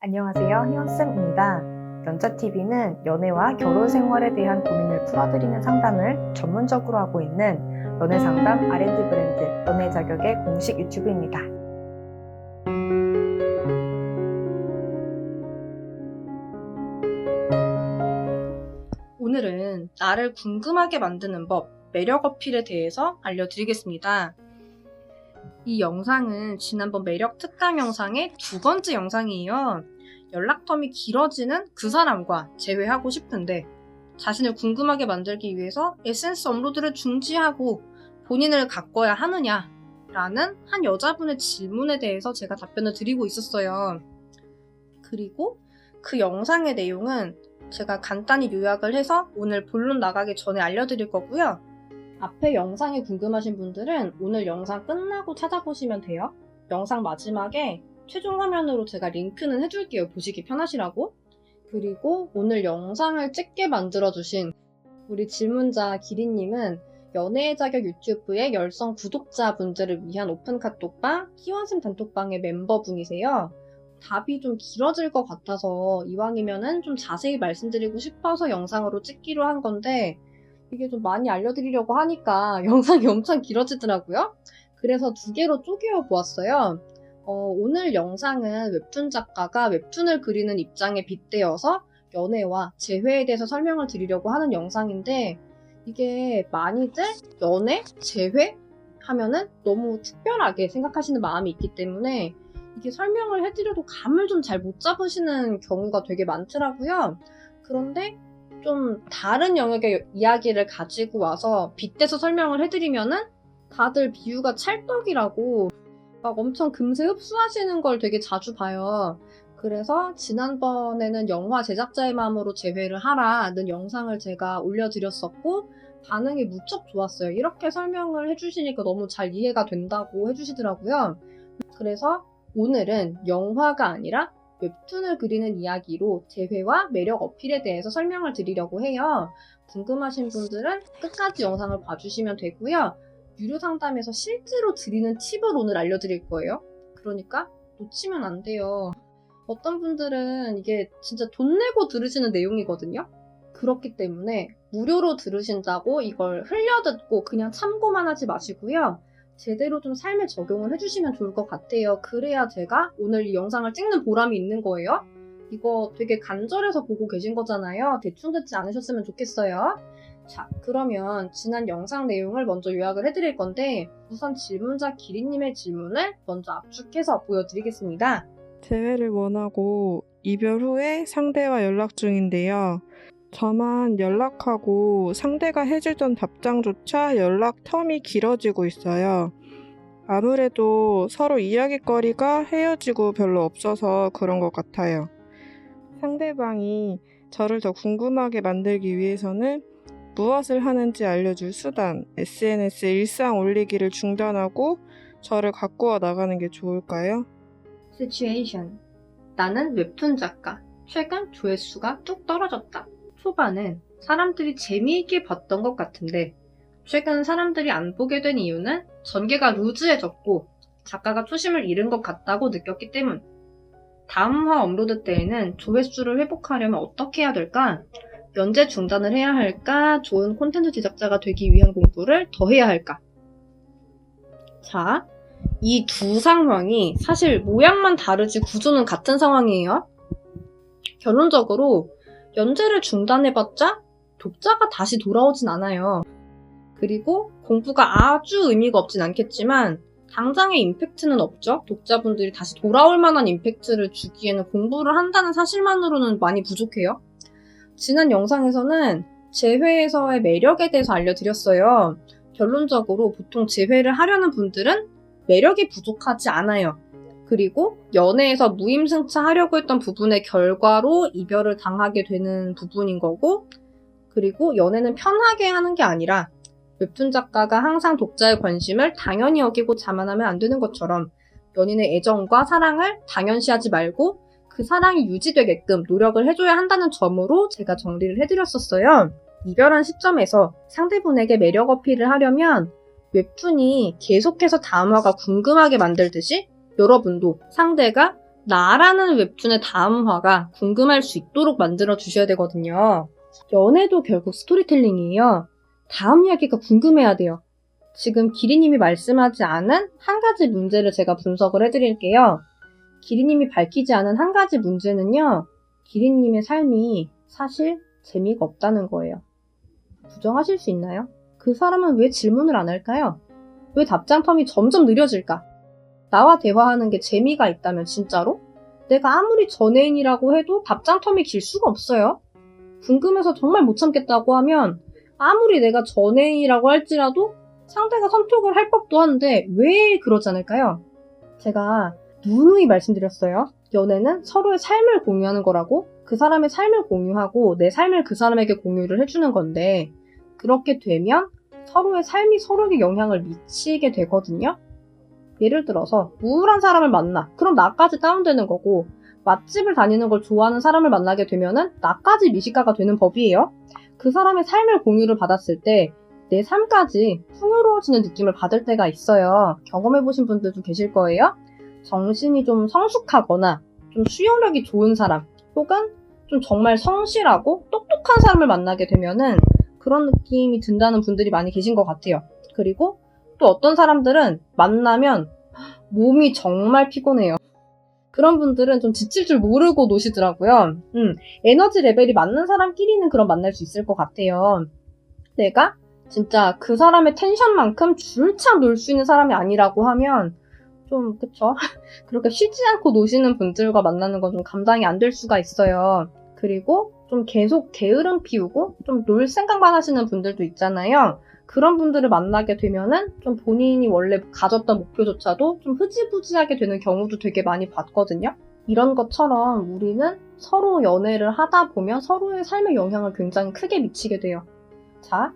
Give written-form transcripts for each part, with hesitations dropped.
안녕하세요, 희원쌤입니다. 연자TV는 연애와 결혼 생활에 대한 고민을 풀어드리는 상담을 전문적으로 하고 있는 연애상담 R&D 브랜드 연애자격의 공식 유튜브입니다. 오늘은 나를 궁금하게 만드는 법, 매력 어필에 대해서 알려드리겠습니다. 이 영상은 지난번 매력 특강 영상의 두 번째 영상이에요. 연락텀이 길어지는 그 사람과 재회하고 싶은데 자신을 궁금하게 만들기 위해서 에센스 업로드를 중지하고 본인을 가꿔야 하느냐? 라는 한 여자분의 질문에 대해서 제가 답변을 드리고 있었어요. 그리고 그 영상의 내용은 제가 간단히 요약을 해서 오늘 본론 나가기 전에 알려드릴 거고요. 앞에 영상이 궁금하신 분들은 오늘 영상 끝나고 찾아보시면 돼요. 영상 마지막에 최종 화면으로 제가 링크는 해줄게요. 보시기 편하시라고. 그리고 오늘 영상을 찍게 만들어주신 우리 질문자 기리님은 연애의 자격 유튜브의 열성 구독자분들을 위한 오픈 카톡방 희원쌤 단톡방의 멤버분이세요. 답이 좀 길어질 것 같아서 이왕이면은 좀 자세히 말씀드리고 싶어서 영상으로 찍기로 한 건데 이게 좀 많이 알려드리려고 하니까 영상이 엄청 길어지더라고요. 그래서 두 개로 쪼개어 보았어요. 오늘 영상은 웹툰 작가가 웹툰을 그리는 입장에 빗대어서 연애와 재회에 대해서 설명을 드리려고 하는 영상인데 이게 많이들 연애, 재회 하면은 너무 특별하게 생각하시는 마음이 있기 때문에 이게 설명을 해드려도 감을 좀 잘 못 잡으시는 경우가 되게 많더라고요. 그런데 좀 다른 영역의 이야기를 가지고 와서 빗대서 설명을 해드리면은 다들 비유가 찰떡이라고 막 엄청 금세 흡수하시는 걸 되게 자주 봐요. 그래서 지난번에는 영화 제작자의 마음으로 재회를 하라는 영상을 제가 올려드렸었고 반응이 무척 좋았어요. 이렇게 설명을 해주시니까 너무 잘 이해가 된다고 해주시더라고요. 그래서 오늘은 영화가 아니라 웹툰을 그리는 이야기로 재회와 매력 어필에 대해서 설명을 드리려고 해요. 궁금하신 분들은 끝까지 영상을 봐주시면 되고요. 유료 상담에서 실제로 드리는 팁을 오늘 알려드릴 거예요. 그러니까 놓치면 안 돼요. 어떤 분들은 이게 진짜 돈 내고 들으시는 내용이거든요. 그렇기 때문에 무료로 들으신다고 이걸 흘려듣고 그냥 참고만 하지 마시고요. 제대로 좀 삶에 적용을 해주시면 좋을 것 같아요. 그래야 제가 오늘 이 영상을 찍는 보람이 있는 거예요. 이거 되게 간절해서 보고 계신 거잖아요. 대충 듣지 않으셨으면 좋겠어요. 자, 그러면 지난 영상 내용을 먼저 요약을 해드릴 건데 우선 질문자 기리님의 질문을 먼저 압축해서 보여드리겠습니다. 재회를 원하고 이별 후에 상대와 연락 중인데요. 저만 연락하고 상대가 해주던 답장조차 연락 텀이 길어지고 있어요. 아무래도 서로 이야깃거리가 헤어지고 별로 없어서 그런 것 같아요. 상대방이 저를 더 궁금하게 만들기 위해서는 무엇을 하는지 알려줄 수단, SNS에 일상 올리기를 중단하고 저를 가꾸어 나가는 게 좋을까요? 시츄에이션. 나는 웹툰 작가. 최근 조회수가 뚝 떨어졌다. 초반엔 사람들이 재미있게 봤던 것 같은데 최근 사람들이 안 보게 된 이유는 전개가 루즈해졌고 작가가 초심을 잃은 것 같다고 느꼈기 때문. 다음 화 업로드 때에는 조회수를 회복하려면 어떻게 해야 될까? 연재 중단을 해야 할까? 좋은 콘텐츠 제작자가 되기 위한 공부를 더 해야 할까? 자, 이 두 상황이 사실 모양만 다르지 구조는 같은 상황이에요. 결론적으로 연재를 중단해봤자 독자가 다시 돌아오진 않아요. 그리고 공부가 아주 의미가 없진 않겠지만 당장의 임팩트는 없죠. 독자분들이 다시 돌아올 만한 임팩트를 주기에는 공부를 한다는 사실만으로는 많이 부족해요. 지난 영상에서는 재회에서의 매력에 대해서 알려드렸어요. 결론적으로 보통 재회를 하려는 분들은 매력이 부족하지 않아요. 그리고 연애에서 무임승차하려고 했던 부분의 결과로 이별을 당하게 되는 부분인 거고 그리고 연애는 편하게 하는 게 아니라 웹툰 작가가 항상 독자의 관심을 당연히 여기고 자만하면 안 되는 것처럼 연인의 애정과 사랑을 당연시하지 말고 그 사랑이 유지되게끔 노력을 해줘야 한다는 점으로 제가 정리를 해드렸었어요. 이별한 시점에서 상대분에게 매력 어필을 하려면 웹툰이 계속해서 다음화가 궁금하게 만들듯이 여러분도 상대가 나라는 웹툰의 다음 화가 궁금할 수 있도록 만들어 주셔야 되거든요. 연애도 결국 스토리텔링이에요. 다음 이야기가 궁금해야 돼요. 지금 기리님이 말씀하지 않은 한 가지 문제를 제가 분석을 해드릴게요. 기리님이 밝히지 않은 한 가지 문제는요. 기리님의 삶이 사실 재미가 없다는 거예요. 부정하실 수 있나요? 그 사람은 왜 질문을 안 할까요? 왜 답장 텀이 점점 느려질까? 나와 대화하는 게 재미가 있다면 진짜로? 내가 아무리 전애인이라고 해도 답장 텀이 길 수가 없어요. 궁금해서 정말 못 참겠다고 하면 아무리 내가 전애인이라고 할지라도 상대가 선톡을 할 법도 한데 왜 그러지 않을까요? 제가 누누이 말씀드렸어요. 연애는 서로의 삶을 공유하는 거라고. 그 사람의 삶을 공유하고 내 삶을 그 사람에게 공유를 해주는 건데 그렇게 되면 서로의 삶이 서로에게 영향을 미치게 되거든요. 예를 들어서 우울한 사람을 만나. 그럼 나까지 다운되는 거고 맛집을 다니는 걸 좋아하는 사람을 만나게 되면은 나까지 미식가가 되는 법이에요. 그 사람의 삶을 공유를 받았을 때 내 삶까지 풍요로워지는 느낌을 받을 때가 있어요. 경험해보신 분들도 계실 거예요. 정신이 좀 성숙하거나 좀 수용력이 좋은 사람 혹은 좀 정말 성실하고 똑똑한 사람을 만나게 되면은 그런 느낌이 든다는 분들이 많이 계신 것 같아요. 그리고 또 어떤 사람들은 만나면 몸이 정말 피곤해요. 그런 분들은 좀 지칠 줄 모르고 노시더라고요. 에너지 레벨이 맞는 사람끼리는 그럼 만날 수 있을 것 같아요. 내가 진짜 그 사람의 텐션만큼 줄창 놀 수 있는 사람이 아니라고 하면 좀 그쵸? 그렇게 쉬지 않고 노시는 분들과 만나는 건 좀 감당이 안 될 수가 있어요. 그리고 좀 계속 게으름 피우고 좀 놀 생각만 하시는 분들도 있잖아요. 그런 분들을 만나게 되면은 좀 본인이 원래 가졌던 목표조차도 좀 흐지부지하게 되는 경우도 되게 많이 봤거든요. 이런 것처럼 우리는 서로 연애를 하다 보면 서로의 삶에 영향을 굉장히 크게 미치게 돼요. 자,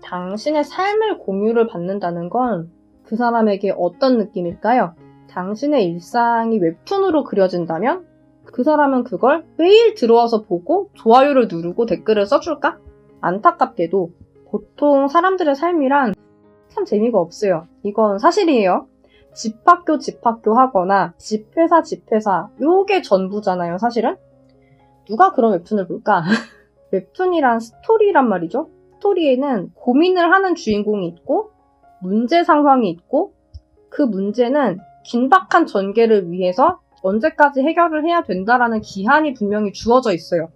당신의 삶을 공유를 받는다는 건 그 사람에게 어떤 느낌일까요? 당신의 일상이 웹툰으로 그려진다면 그 사람은 그걸 매일 들어와서 보고 좋아요를 누르고 댓글을 써줄까? 안타깝게도 보통 사람들의 삶이란 참 재미가 없어요. 이건 사실이에요. 집학교 하거나 집회사 요게 전부잖아요, 사실은. 누가 그런 웹툰을 볼까? 웹툰이란 스토리란 말이죠. 스토리에는 고민을 하는 주인공이 있고 문제 상황이 있고 그 문제는 긴박한 전개를 위해서 언제까지 해결을 해야 된다라는 기한이 분명히 주어져 있어요.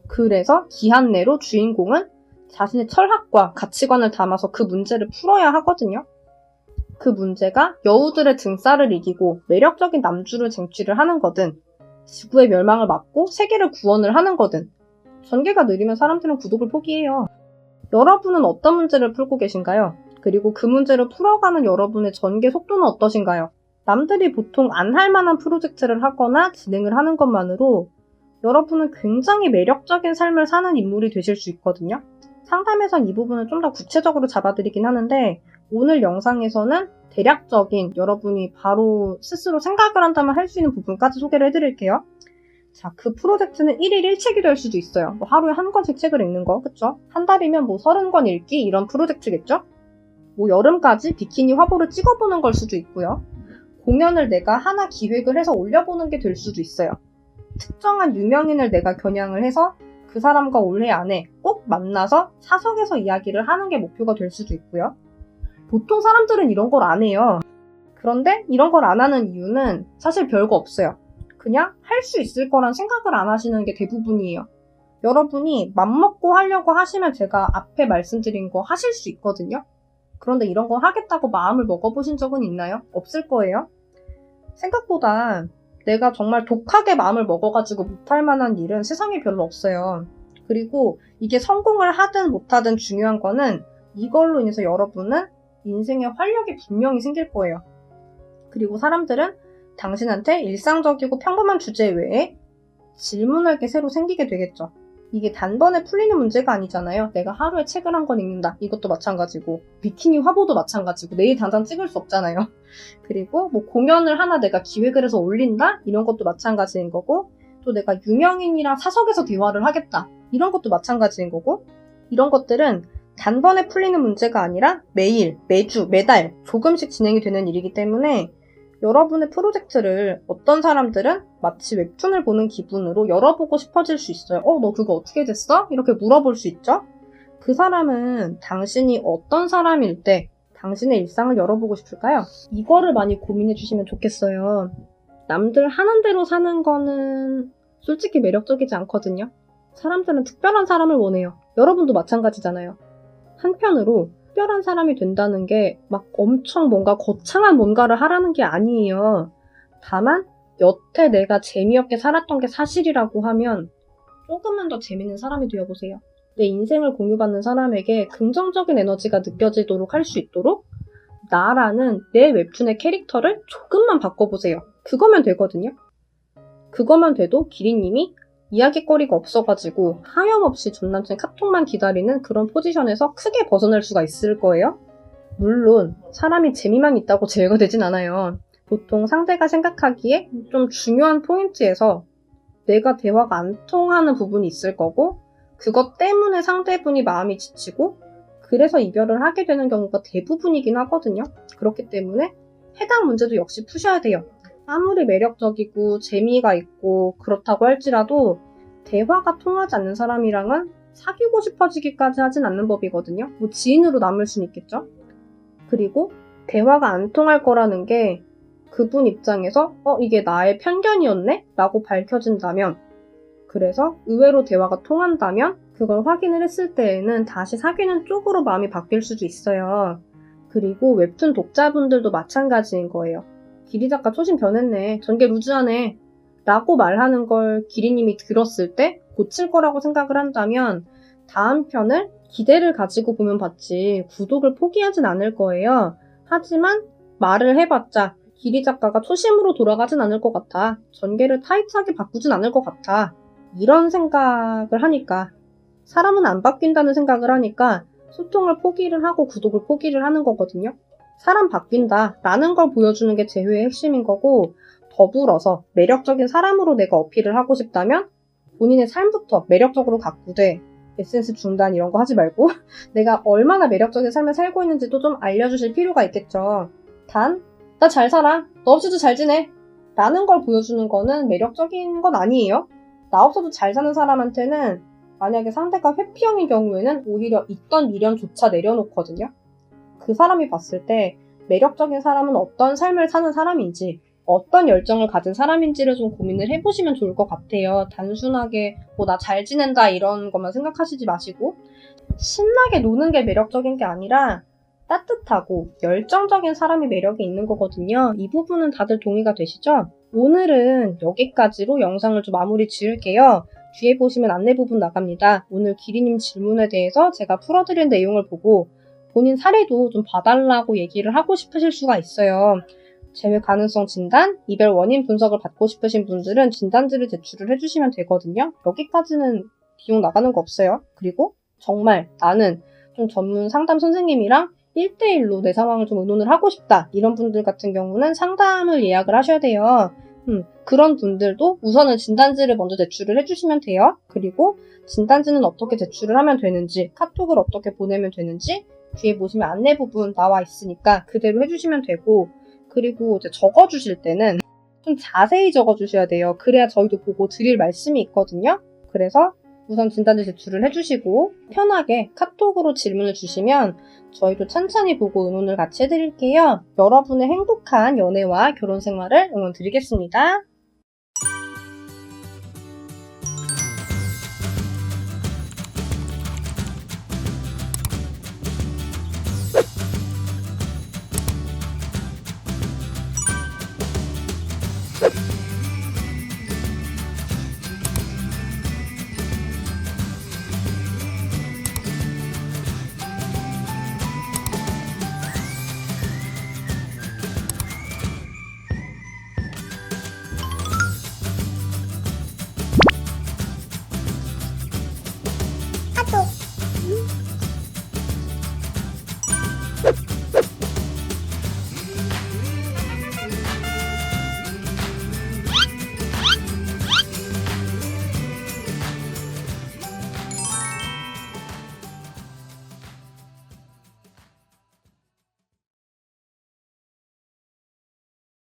그래서 기한 내로 주인공은 자신의 철학과 가치관을 담아서 그 문제를 풀어야 하거든요. 그 문제가 여우들의 등살을 이기고 매력적인 남주를 쟁취를 하는 거든 지구의 멸망을 막고 세계를 구원을 하는 거든 전개가 느리면 사람들은 구독을 포기해요. 여러분은 어떤 문제를 풀고 계신가요? 그리고 그 문제를 풀어가는 여러분의 전개 속도는 어떠신가요? 남들이 보통 안 할 만한 프로젝트를 하거나 진행을 하는 것만으로 여러분은 굉장히 매력적인 삶을 사는 인물이 되실 수 있거든요. 상담에선 이 부분을 좀 더 구체적으로 잡아드리긴 하는데 오늘 영상에서는 대략적인 여러분이 바로 스스로 생각을 한다면 할 수 있는 부분까지 소개를 해드릴게요. 자, 그 프로젝트는 1일 1책이 될 수도 있어요. 뭐 하루에 한 권씩 책을 읽는 거, 그쵸? 한 달이면 뭐 30권 읽기 이런 프로젝트겠죠? 뭐 여름까지 비키니 화보를 찍어보는 걸 수도 있고요. 공연을 내가 하나 기획을 해서 올려보는 게 될 수도 있어요. 특정한 유명인을 내가 겨냥을 해서 그 사람과 올해 안에 꼭 만나서 사석에서 이야기를 하는 게 목표가 될 수도 있고요. 보통 사람들은 이런 걸 안 해요. 그런데 이런 걸 안 하는 이유는 사실 별거 없어요. 그냥 할 수 있을 거란 생각을 안 하시는 게 대부분이에요. 여러분이 맘먹고 하려고 하시면 제가 앞에 말씀드린 거 하실 수 있거든요. 그런데 이런 거 하겠다고 마음을 먹어보신 적은 있나요? 없을 거예요. 생각보다 내가 정말 독하게 마음을 먹어가지고 못할 만한 일은 세상에 별로 없어요. 그리고 이게 성공을 하든 못하든 중요한 거는 이걸로 인해서 여러분은 인생에 활력이 분명히 생길 거예요. 그리고 사람들은 당신한테 일상적이고 평범한 주제 외에 질문할 게 새로 생기게 되겠죠. 이게 단번에 풀리는 문제가 아니잖아요. 내가 하루에 책을 한 권 읽는다. 이것도 마찬가지고 비키니 화보도 마찬가지고 내일 당장 찍을 수 없잖아요. 그리고 뭐 공연을 하나 내가 기획을 해서 올린다? 이런 것도 마찬가지인 거고 또 내가 유명인이랑 사석에서 대화를 하겠다. 이런 것도 마찬가지인 거고 이런 것들은 단번에 풀리는 문제가 아니라 매일, 매주, 매달 조금씩 진행이 되는 일이기 때문에 여러분의 프로젝트를 어떤 사람들은 마치 웹툰을 보는 기분으로 열어보고 싶어질 수 있어요. 너 그거 어떻게 됐어? 이렇게 물어볼 수 있죠? 그 사람은 당신이 어떤 사람일 때 당신의 일상을 열어보고 싶을까요? 이거를 많이 고민해 주시면 좋겠어요. 남들 하는 대로 사는 거는 솔직히 매력적이지 않거든요. 사람들은 특별한 사람을 원해요. 여러분도 마찬가지잖아요. 한편으로 특별한 사람이 된다는 게 막 엄청 뭔가 거창한 뭔가를 하라는 게 아니에요. 다만 여태 내가 재미없게 살았던 게 사실이라고 하면 조금만 더 재밌는 사람이 되어보세요. 내 인생을 공유받는 사람에게 긍정적인 에너지가 느껴지도록 할 수 있도록 나라는 내 웹툰의 캐릭터를 조금만 바꿔보세요. 그거면 되거든요. 그거면 돼도 기리님이 이야깃거리가 없어가지고 하염없이 전 남친 카톡만 기다리는 그런 포지션에서 크게 벗어날 수가 있을 거예요. 물론 사람이 재미만 있다고 제거되진 않아요. 보통 상대가 생각하기에 좀 중요한 포인트에서 내가 대화가 안 통하는 부분이 있을 거고 그것 때문에 상대분이 마음이 지치고 그래서 이별을 하게 되는 경우가 대부분이긴 하거든요. 그렇기 때문에 해당 문제도 역시 푸셔야 돼요. 아무리 매력적이고 재미가 있고 그렇다고 할지라도 대화가 통하지 않는 사람이랑은 사귀고 싶어지기까지 하진 않는 법이거든요. 뭐 지인으로 남을 수는 있겠죠. 그리고 대화가 안 통할 거라는 게 그분 입장에서 이게 나의 편견이었네? 라고 밝혀진다면 그래서 의외로 대화가 통한다면 그걸 확인을 했을 때에는 다시 사귀는 쪽으로 마음이 바뀔 수도 있어요. 그리고 웹툰 독자분들도 마찬가지인 거예요. 기리 작가 초심 변했네. 전개 루즈하네. 라고 말하는 걸 기리님이 들었을 때 고칠 거라고 생각을 한다면 다음 편을 기대를 가지고 보면 봤지 구독을 포기하진 않을 거예요. 하지만 말을 해봤자 기리 작가가 초심으로 돌아가진 않을 것 같아. 전개를 타이트하게 바꾸진 않을 것 같아. 이런 생각을 하니까 사람은 안 바뀐다는 생각을 하니까 소통을 포기를 하고 구독을 포기를 하는 거거든요. 사람 바뀐다 라는 걸 보여주는 게 제휴의 핵심인 거고 더불어서 매력적인 사람으로 내가 어필을 하고 싶다면 본인의 삶부터 매력적으로 가꾸되 에센스 중단 이런 거 하지 말고 내가 얼마나 매력적인 삶을 살고 있는지도 좀 알려주실 필요가 있겠죠. 단, 나 잘 살아. 너 없이도 잘 지내. 라는 걸 보여주는 거는 매력적인 건 아니에요. 나 없어도 잘 사는 사람한테는 만약에 상대가 회피형인 경우에는 오히려 있던 미련조차 내려놓거든요. 그 사람이 봤을 때 매력적인 사람은 어떤 삶을 사는 사람인지 어떤 열정을 가진 사람인지를 좀 고민을 해보시면 좋을 것 같아요. 단순하게 나 잘 지낸다 이런 것만 생각하시지 마시고 신나게 노는 게 매력적인 게 아니라 따뜻하고 열정적인 사람이 매력이 있는 거거든요. 이 부분은 다들 동의가 되시죠? 오늘은 여기까지로 영상을 좀 마무리 지을게요. 뒤에 보시면 안내 부분 나갑니다. 오늘 기리님 질문에 대해서 제가 풀어드린 내용을 보고 본인 사례도 좀 봐달라고 얘기를 하고 싶으실 수가 있어요. 재회 가능성 진단, 이별 원인 분석을 받고 싶으신 분들은 진단지를 제출을 해주시면 되거든요. 여기까지는 비용 나가는 거 없어요. 그리고 정말 나는 좀 전문 상담 선생님이랑 1대1로 내 상황을 좀 의논을 하고 싶다. 이런 분들 같은 경우는 상담을 예약을 하셔야 돼요. 그런 분들도 우선은 진단지를 먼저 제출을 해주시면 돼요. 그리고 진단지는 어떻게 제출을 하면 되는지, 카톡을 어떻게 보내면 되는지 뒤에 보시면 안내 부분 나와 있으니까 그대로 해주시면 되고 그리고 이제 적어주실 때는 좀 자세히 적어주셔야 돼요. 그래야 저희도 보고 드릴 말씀이 있거든요. 그래서 우선 진단지 제출을 해주시고 편하게 카톡으로 질문을 주시면 저희도 천천히 보고 의논을 같이 해드릴게요. 여러분의 행복한 연애와 결혼 생활을 응원드리겠습니다.